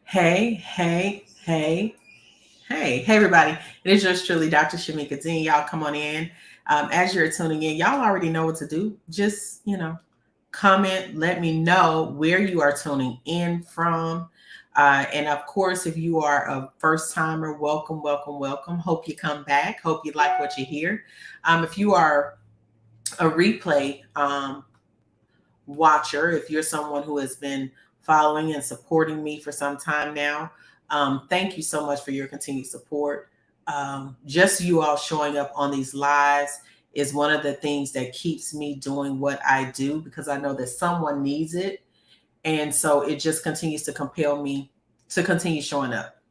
Hey, hey, hey, hey, everybody. It is yours truly, Dr. Shamika Dean. Y'all come on in. As you're tuning in, y'all already know what to do. Just, comment, let me know where you are tuning in from. And of course, if you are a first timer, welcome, welcome, welcome. Hope you come back. Hope you like what you hear. If you are a replay watcher, if you're someone who has been following and supporting me for some time now, thank you so much for your continued support. Just you all showing up on these lives is one of the things that keeps me doing what I do because I know that someone needs it. And so it just continues to compel me to continue showing up.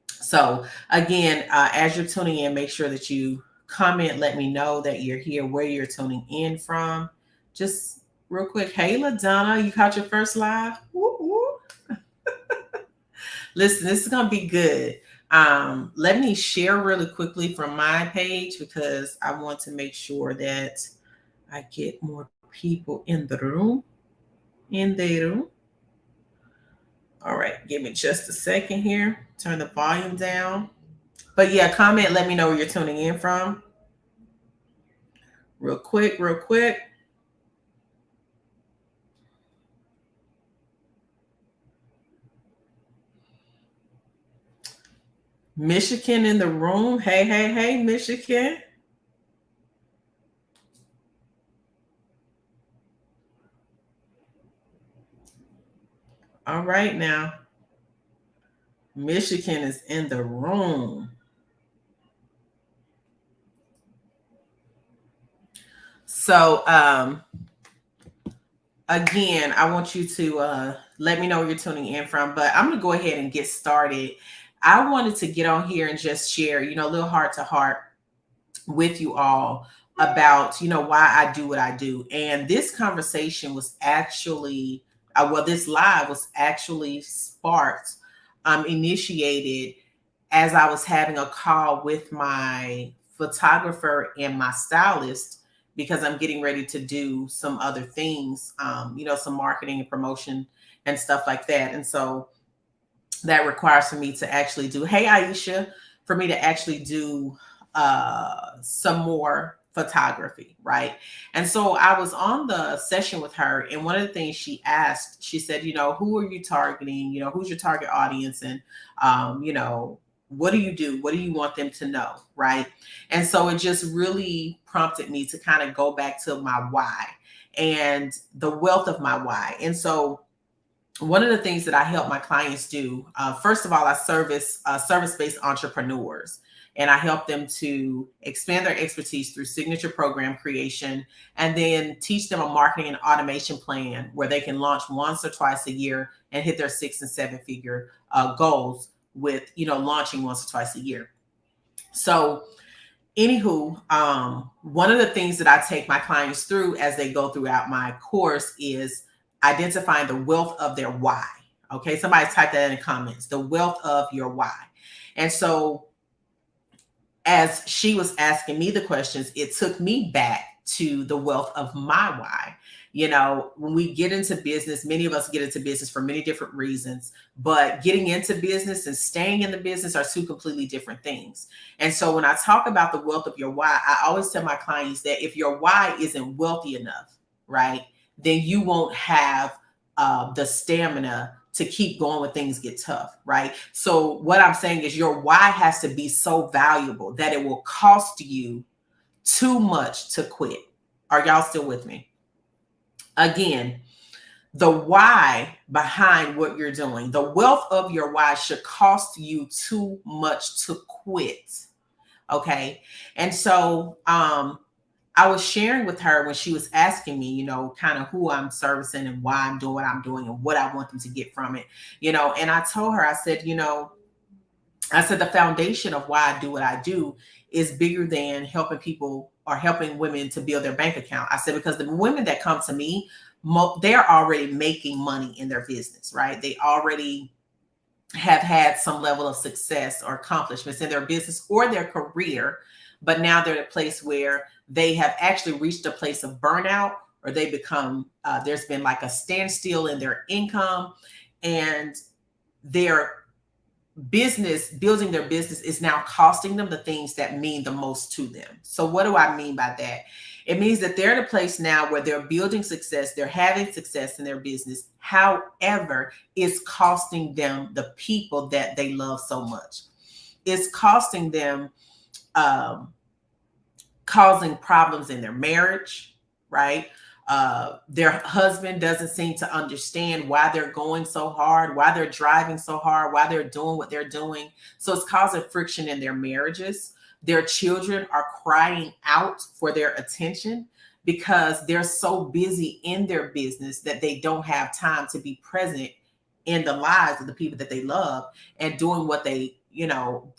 So, again, as you're tuning in, make sure that you comment, let me know that you're here, where you're tuning in from. Just real quick, hey, LaDonna, you caught your first live? Woo, woo. Listen, this is going to be good. Let me share really quickly from my page because I want to make sure that I get more people in the room. In the room. All right, give me just a second here. Turn the volume down. But yeah, comment, let me know where you're tuning in from. Real quick, real quick. Michigan in the room. Hey, hey, hey, Michigan. All right now. Michigan is in the room. So again, I want you to let me know where you're tuning in from, but I'm going to go ahead and get started. I wanted to get on here and just share, a little heart to heart with you all about, why I do what I do. And this conversation was actually, this live was actually sparked, initiated as I was having a call with my photographer and my stylist because I'm getting ready to do some other things, some marketing and promotion and stuff like that. And so that requires for me to actually do, hey, Aisha, for me to actually do some more photography, right? And so I was on the session with her, and one of the things she asked, she said, who are you targeting? Who's your target audience? And, what do you do? What do you want them to know? Right. And so it just really prompted me to kind of go back to my why and the wealth of my why. And so one of the things that I help my clients do, first of all, I service service-based entrepreneurs, and I help them to expand their expertise through signature program creation, and then teach them a marketing and automation plan where they can launch once or twice a year and hit their 6 and 7 figure goals with, launching once or twice a year. So anywho, one of the things that I take my clients through as they go throughout my course is identifying the wealth of their why. Okay, somebody type that in the comments, the wealth of your why. And so as she was asking me the questions, it took me back to the wealth of my why. When we get into business, many of us get into business for many different reasons, but getting into business and staying in the business are two completely different things. And so when I talk about the wealth of your why, I always tell my clients that if your why isn't wealthy enough, right, then you won't have the stamina to keep going when things get tough, right? So what I'm saying is your why has to be so valuable that it will cost you too much to quit. Are y'all still with me? Again, the why behind what you're doing, the wealth of your why should cost you too much to quit. Okay. And so I was sharing with her when she was asking me, kind of who I'm servicing and why I'm doing what I'm doing and what I want them to get from it, and I told her, I said, the foundation of why I do what I do is bigger than helping people or helping women to build their bank account. I said, because the women that come to me, they're already making money in their business, right? They already have had some level of success or accomplishments in their business or their career, but now they're at a place where they have actually reached a place of burnout, or they become there's been like a standstill in their income, and they're building their business is now costing them the things that mean the most to them. So what do I mean by that? It means that they're in a place now where they're building success, they're having success in their business. However, it's costing them the people that they love so much. It's costing them, um, causing problems in their marriage, right? Their husband doesn't seem to understand why they're going so hard, why they're driving so hard, why they're doing what they're doing. So it's causing friction in their marriages. Their children are crying out for their attention because they're so busy in their business that they don't have time to be present in the lives of the people that they love and doing what they,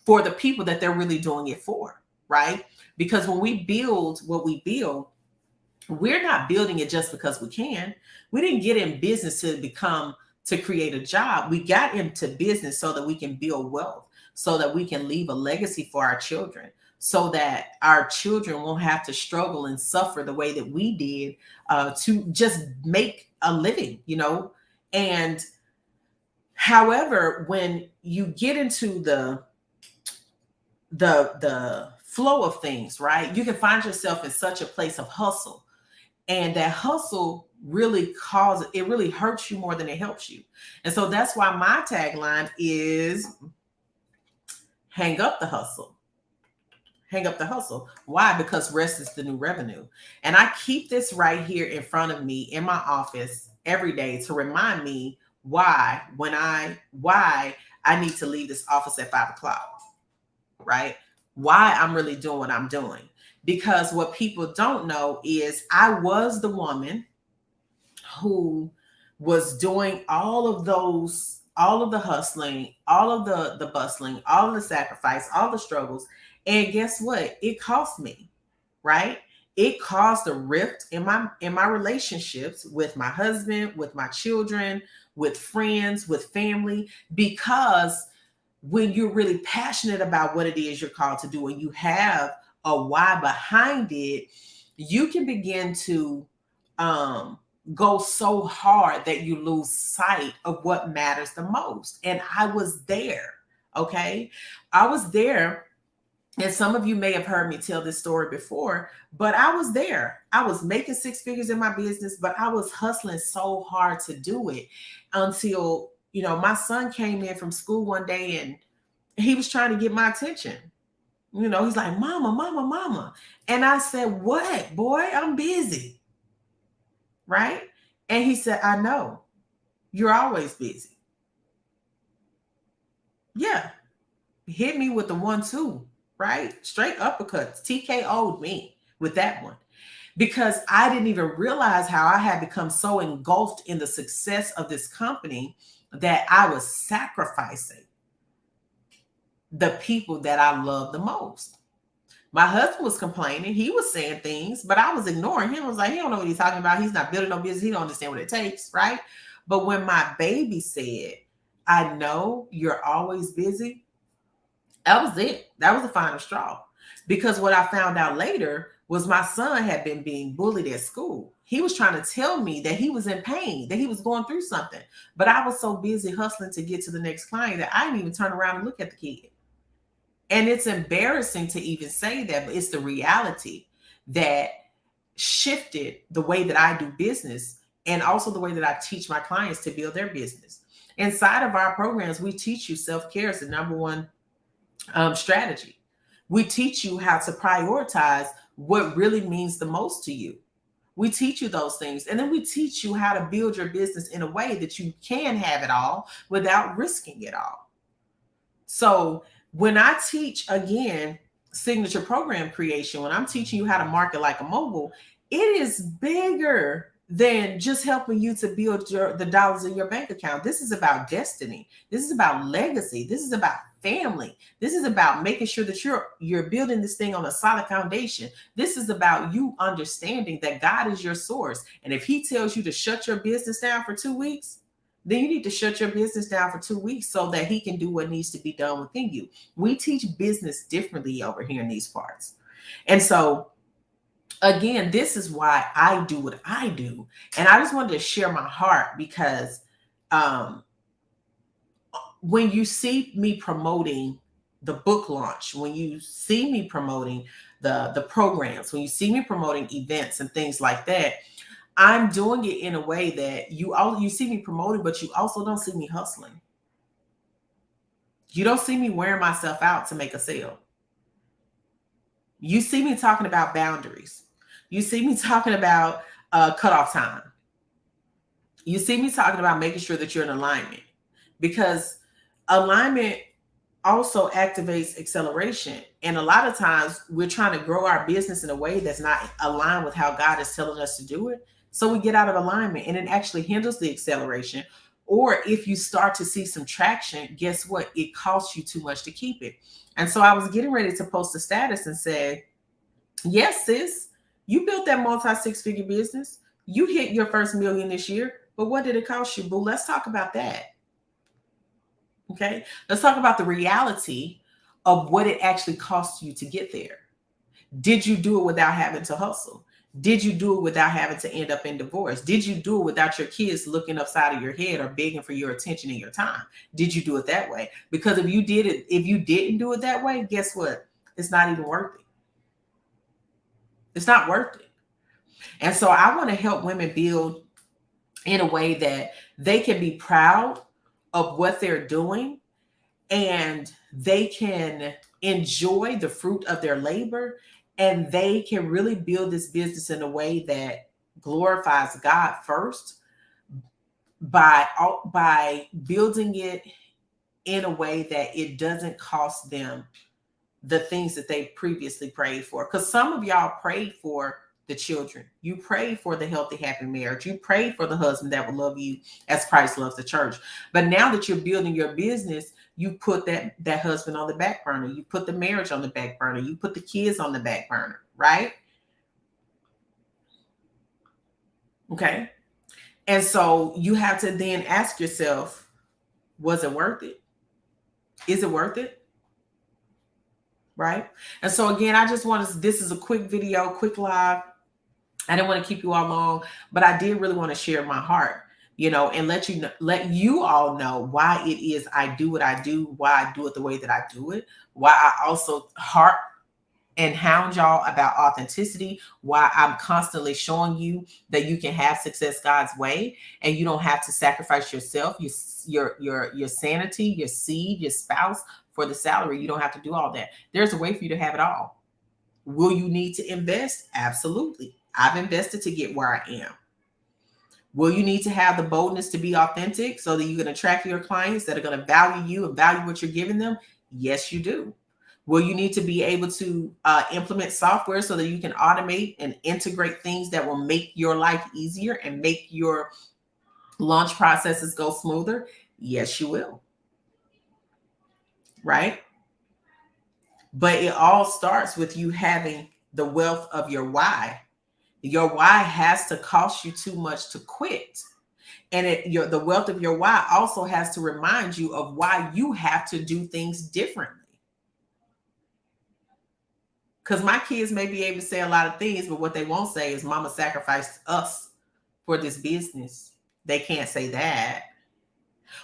for the people that they're really doing it for, right? Because when we build what we build, we're not building it just because we can. We didn't get in business to create a job. We got into business so that we can build wealth, so that we can leave a legacy for our children, so that our children won't have to struggle and suffer the way that we did, to just make a living, And however, when you get into the flow of things, right, you can find yourself in such a place of hustle, and that hustle really hurts you more than it helps you. And so that's why my tagline is hang up the hustle. Hang up the hustle. Why? Because rest is the new revenue. And I keep this right here in front of me in my office every day to remind me why I need to leave this office at 5 o'clock, right? Why I'm really doing what I'm doing. Because what people don't know is I was the woman who was doing all of the hustling, all of the bustling, all of the sacrifice, all the struggles. And guess what? It cost me, right? It caused a rift in my relationships with my husband, with my children, with friends, with family, because when you're really passionate about what it is you're called to do and you have a why behind it, you can begin to go so hard that you lose sight of what matters the most. And I was there. Okay. I was there. And some of you may have heard me tell this story before, but I was there. I was making six figures in my business, but I was hustling so hard to do it until, my son came in from school one day and he was trying to get my attention. He's like, mama, mama, mama. And I said, what, boy? I'm busy. Right? And he said, I know. You're always busy. Yeah. Hit me with the 1-2, right? Straight uppercuts. TKO'd me with that one. Because I didn't even realize how I had become so engulfed in the success of this company that I was sacrificing the people that I love the most. My husband was complaining. He was saying things, but I was ignoring him. I was like, he don't know what he's talking about. He's not building no business. He don't understand what it takes, right? But when my baby said, I know you're always busy, that was it. That was the final straw. Because what I found out later was my son had been being bullied at school. He was trying to tell me that he was in pain, that he was going through something. But I was so busy hustling to get to the next client that I didn't even turn around and look at the kid. And it's embarrassing to even say that, but it's the reality that shifted the way that I do business and also the way that I teach my clients to build their business. Inside of our programs, we teach you self-care is the number one strategy. We teach you how to prioritize what really means the most to you. We teach you those things. And then we teach you how to build your business in a way that you can have it all without risking it all. So when I teach, again, signature program creation, when I'm teaching you how to market like a mogul, it is bigger than just helping you to build the dollars in your bank account. This is about destiny. This is about legacy. This is about family. This is about making sure that you're building this thing on a solid foundation. This is about you understanding that God is your source. And if he tells you to shut your business down for 2 weeks, then you need to shut your business down for 2 weeks so that he can do what needs to be done within you. We teach business differently over here in these parts. And so, again, this is why I do what I do. And I just wanted to share my heart because when you see me promoting the book launch, when you see me promoting the programs, when you see me promoting events and things like that, I'm doing it in a way that you see me promoting, but you also don't see me hustling. You don't see me wearing myself out to make a sale. You see me talking about boundaries. You see me talking about cutoff time. You see me talking about making sure that you're in alignment, because alignment also activates acceleration. And a lot of times we're trying to grow our business in a way that's not aligned with how God is telling us to do it. So we get out of alignment and it actually hinders the acceleration. Or if you start to see some traction, guess what? It costs you too much to keep it. And so I was getting ready to post a status and say, yes, sis, you built that multi six-figure business. You hit your first million this year, but what did it cost you, boo? Let's talk about that. Okay, let's talk about the reality of what it actually costs you to get there. Did you do it without having to hustle? Did you do it without having to end up in divorce? Did you do it without your kids looking upside of your head or begging for your attention and your time? Did you do it that way? Because if you didn't do it that way, guess what? It's not even worth it. It's not worth it. And so I want to help women build in a way that they can be proud of what they're doing and they can enjoy the fruit of their labor, and they can really build this business in a way that glorifies God first by building it in a way that it doesn't cost them the things that they previously prayed for. Because some of y'all prayed for the children. You prayed for the healthy, happy marriage. You prayed for the husband that will love you as Christ loves the church. But now that you're building your business, you put that husband on the back burner. You put the marriage on the back burner. You put the kids on the back burner, right? Okay. And so you have to then ask yourself, was it worth it? Is it worth it? Right? And so again, I just want to, this is a quick video, quick live. I didn't want to keep you all long, but I did really want to share my heart, and let you all know why it is I do what I do, why I do it the way that I do it, why I also heart and hound y'all about authenticity, why I'm constantly showing you that you can have success God's way and you don't have to sacrifice yourself, your sanity, your seed, your spouse for the salary. You don't have to do all that. There's a way for you to have it all. Will you need to invest? Absolutely. I've invested to get where I am. Will you need to have the boldness to be authentic so that you can attract your clients that are going to value you and value what you're giving them? Yes, you do. Will you need to be able to implement software so that you can automate and integrate things that will make your life easier and make your launch processes go smoother? Yes, you will. Right? But it all starts with you having the wealth of your why. Your why has to cost you too much to quit. And the wealth of your why also has to remind you of why you have to do things differently. Because my kids may be able to say a lot of things, but what they won't say is mama sacrificed us for this business. They can't say that.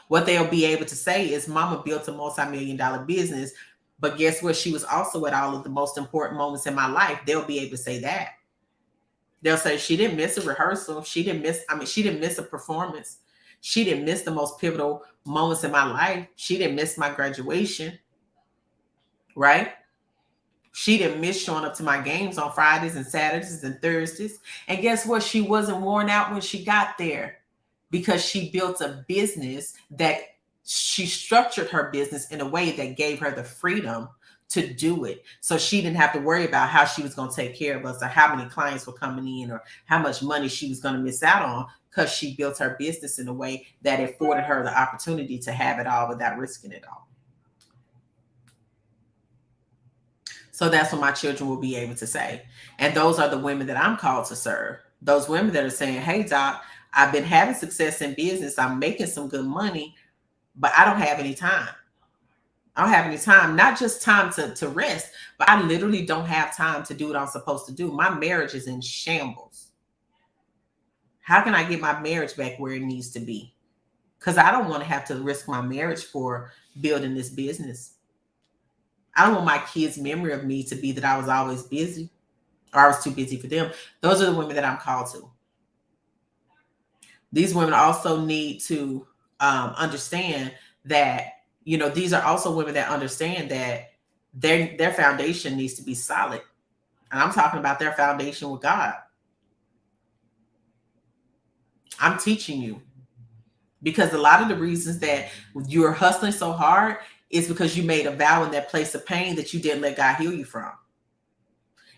What they'll be able to say is mama built a multi-million-dollar business, but guess what? She was also at all of the most important moments in my life. They'll be able to say that. They'll say she didn't miss a rehearsal. She didn't miss a performance. She didn't miss the most pivotal moments in my life. She didn't miss my graduation, right? She didn't miss showing up to my games on Fridays and Saturdays and Thursdays. And guess what? She wasn't worn out when she got there because she built a business that she structured her business in a way that gave her the freedom to do it. So she didn't have to worry about how she was going to take care of us or how many clients were coming in or how much money she was going to miss out on, because she built her business in a way that afforded her the opportunity to have it all without risking it all. So that's what my children will be able to say. And those are the women that I'm called to serve. Those women that are saying, hey, doc, I've been having success in business. I'm making some good money, but I don't have any time. I don't have any time, not just time to rest, but I literally don't have time to do what I'm supposed to do. My marriage is in shambles. How can I get my marriage back where it needs to be? because I don't want to have to risk my marriage for building this business. I don't want my kids' memory of me to be that I was always busy or I was too busy for them. Those are the women that I'm called to. These women also need to understand that, these are also women that understand that their foundation needs to be solid. And I'm talking about their foundation with God. I'm teaching you, because a lot of the reasons that you're hustling so hard is because you made a vow in that place of pain that you didn't let God heal you from.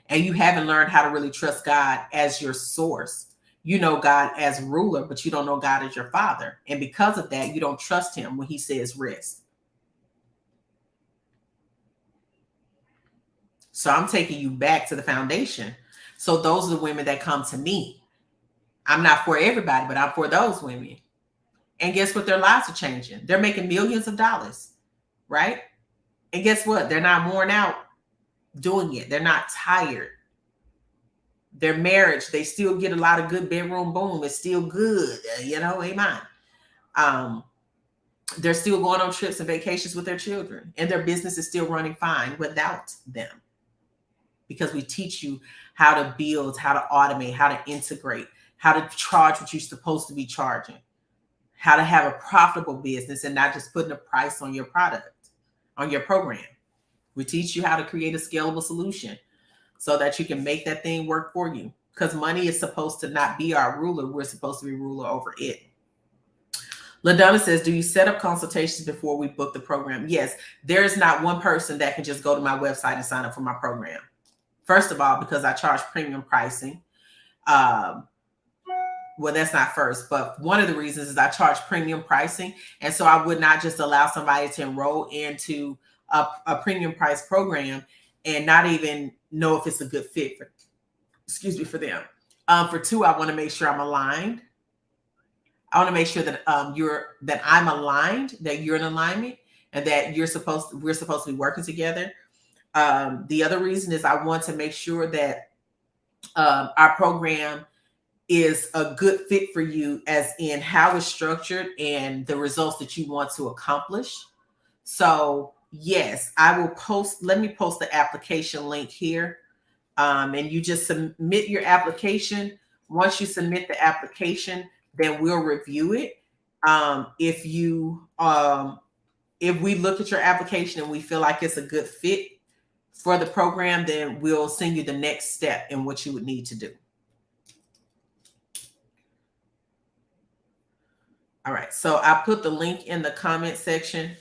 And you haven't learned how to really trust God as your source. You know God as ruler, but you don't know God as your father. And because of that, you don't trust him when he says rest. So I'm taking you back to the foundation. So those are the women that come to me. I'm not for everybody, but I'm for those women. And guess what? Their lives are changing. They're making millions of dollars, right? And guess what? They're not worn out doing it. They're not tired. Their marriage, they still get a lot of good bedroom boom. It's still good, amen. They're still going on trips and vacations with their children, and their business is still running fine without them. Because we teach you how to build, how to automate, how to integrate, how to charge what you're supposed to be charging, how to have a profitable business and not just putting a price on your product, on your program. We teach you how to create a scalable solution so that you can make that thing work for you. Because money is supposed to not be our ruler. We're supposed to be ruler over it. LaDonna says, do you set up consultations before we book the program? Yes. There is not one person that can just go to my website and sign up for my program. First of all, because I charge premium pricing. Well, that's not first, but one of the reasons is I charge premium pricing. And so I would not just allow somebody to enroll into a premium price program and not even know if it's a good fit for them. For two, I want to make sure I'm aligned. I want to make sure that I'm aligned, that you're in alignment, and that we're supposed to be working together. The other reason is I want to make sure that our program is a good fit for you, as in how it's structured and the results that you want to accomplish. So yes, I will let me post the application link here. And you just submit your application. Once you submit the application, then we'll review it. If we look at your application and we feel like it's a good fit for the program, then we'll send you the next step in what you would need to do. All right, so I put the link in the comment section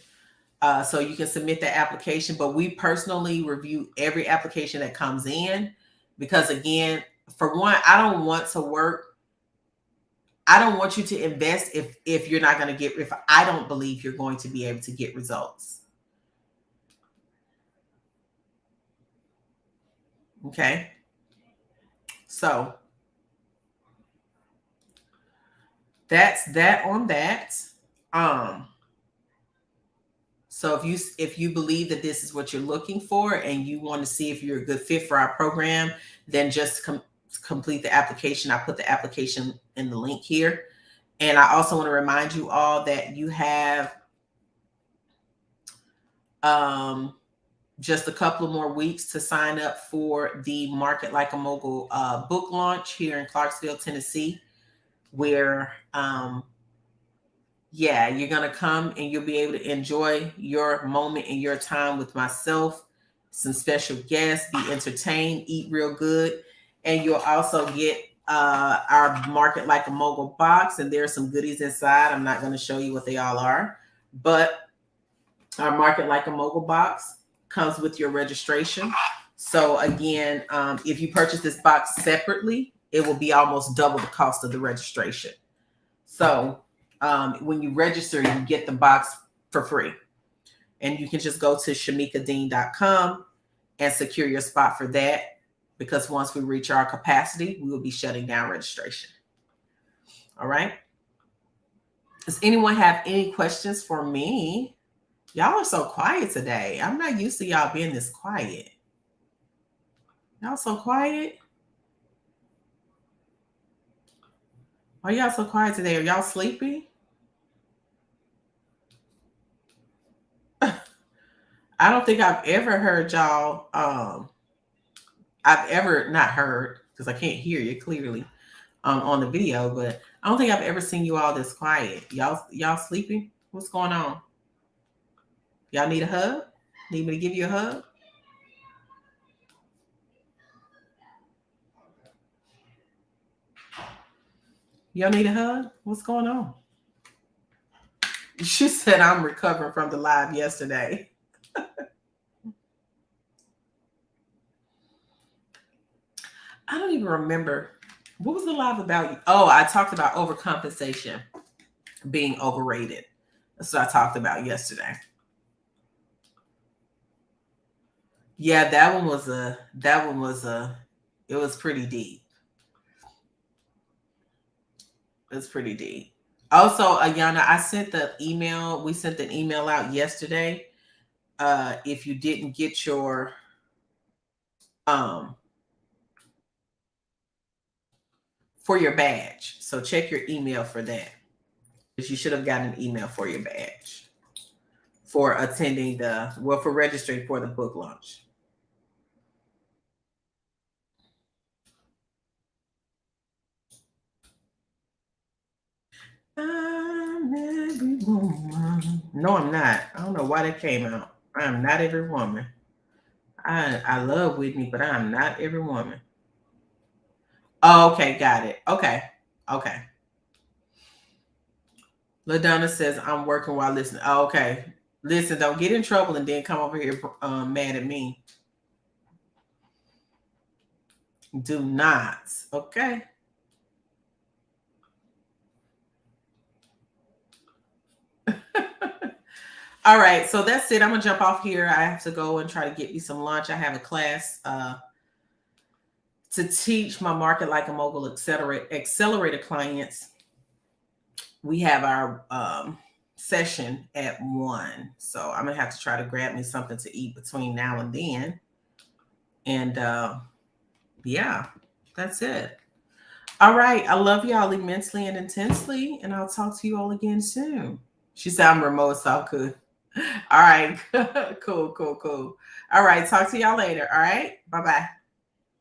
so you can submit the application, but we personally review every application that comes in, because again, for one, I don't want you to invest if you're not going to if I don't believe you're going to be able to get results. Okay. So that's that on that. So if you believe that this is what you're looking for and you want to see if you're a good fit for our program, then just complete the application. I put the application in the link here. And I also want to remind you all that you have just a couple of more weeks to sign up for the Market Like a Mogul book launch here in Clarksville, Tennessee, where you're going to come and you'll be able to enjoy your moment and your time with myself, some special guests, be entertained, eat real good. And you'll also get our Market Like a Mogul box, and there's some goodies inside. I'm not going to show you what they all are, but our Market Like a Mogul box comes with your registration. So again, if you purchase this box separately, it will be almost double the cost of the registration. So when you register, you get the box for free. And you can just go to shamikadean.com and secure your spot for that, because once we reach our capacity, we will be shutting down registration. All right. Does anyone have any questions for me? Y'all are so quiet today. I'm not used to y'all being this quiet. Y'all so quiet? Why y'all so quiet today? Are y'all sleepy? I don't think I've ever heard y'all. I've ever not heard because I can't hear you clearly on the video, but I don't think I've ever seen you all this quiet. Y'all sleeping? What's going on? Y'all need a hug? Need me to give you a hug? Y'all need a hug? What's going on? She said I'm recovering from the live yesterday. I don't even remember. What was the live about? Oh, I talked about overcompensation being overrated. That's what I talked about yesterday. Yeah, it was pretty deep. It's pretty deep. Also, Ayana, I sent the email. We sent the email out yesterday. If you didn't get your um for your badge, so check your email for that. Because you should have gotten an email for your badge for attending for registering for the book launch. I'm every woman. No, I'm not. I don't know why that came out. I am not every woman. I love Whitney, but I am not every woman. Oh, okay, got it. Okay. Okay. LaDonna says I'm working while listening. Oh, okay. Listen, don't get in trouble and then come over here mad at me. Do not. Okay. All right, so that's it. I'm gonna jump off here. I have to go and try to get me some lunch. I have a class to teach my market like a mogul accelerator clients. We have our session at 1, so I'm gonna have to try to grab me something to eat between now and then. And yeah, that's it. All right, I love y'all immensely and intensely, and I'll talk to you all again soon. She said I'm remote, so good. All right. Cool. All right. Talk to y'all later. All right. Bye bye.